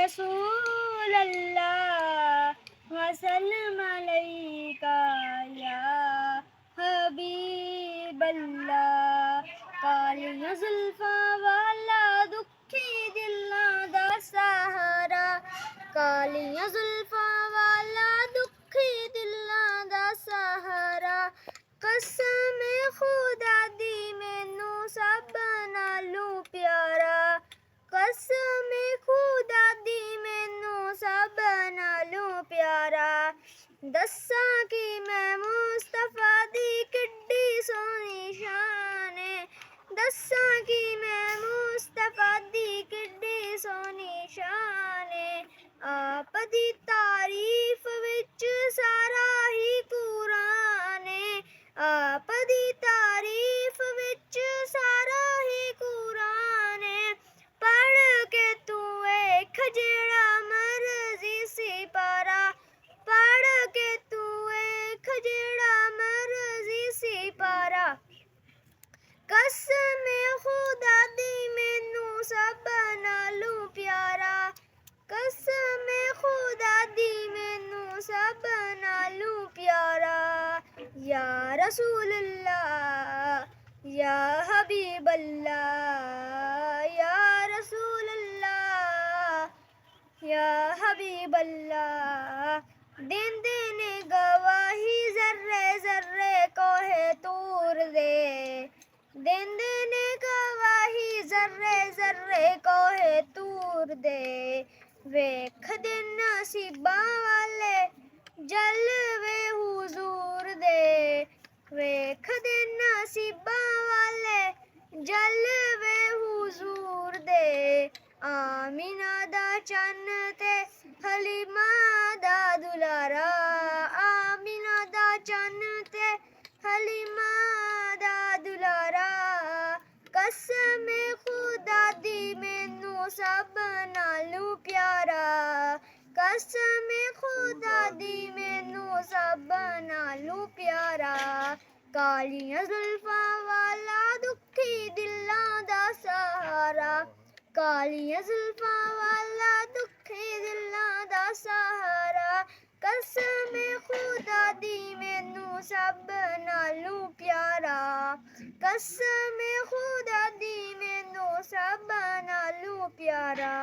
रसूल अल्लाह वसल्लम अलैका या हबीब अल्लाह। कालियां जुल्फां वाला दुखी दिलां दा सहारा, कालियां जुल्फां वाला दुखी दिलां दा सहारा। कसम खुदा दी मैनू सब नालों प्यारा, कसम खुदा दी मैनू सब नालों प्यारा। दस्सां कि मैं मुस्तफा दी किड्डी सोहनी शान है, दस्सां कि मैं मुस्तफा दी किड्डी सोहनी शान है। आप दी तारीफ विच सारा ही कुरान है, आप दी तारीफ विच सारा ही कुरान है। पढ़ के तू वेख जेड़ा मर्जी सिपारा, पढ़ के तू वेख जेड़ा मर्जी सिपारा। कसम खुदा दी मैनू सब नालों प्यारा, कसम खुदा दी मैनू सब नालों प्यारा। या रसूल अल्लाह या हबीब अल्लाह, या रसूल अल्लाह या हबीब अल्लाह। देंदे ने गवाही जर्रे जर्रे कोहे तूर दे, देंदे ने गवाही जर्रे जर्रे कोहे तूर दे। वेख दे नसीबां वाले जलवे हुजूर दे, वेख दे नसीबां वाले जलवे हुजूर दे। आमीना दा चन्न ते हलीमा दा दुलारा, आमीना दा चन्न ते हलीमा दा दुलारा। कसम खुदा दी मैनू सब नालों प्यारा, कसम खुदा दी मैनू सब नालों प्यारा। कालियां जुल्फां वाला दुखी दिलां दा सहारा, कालियां जुल्फां वाला दुखी दिलां दा सहारा। कसम खुदा दी मैनू सब नालों प्यारा, कसम खुदा दी मैनू सब नालों प्यारा।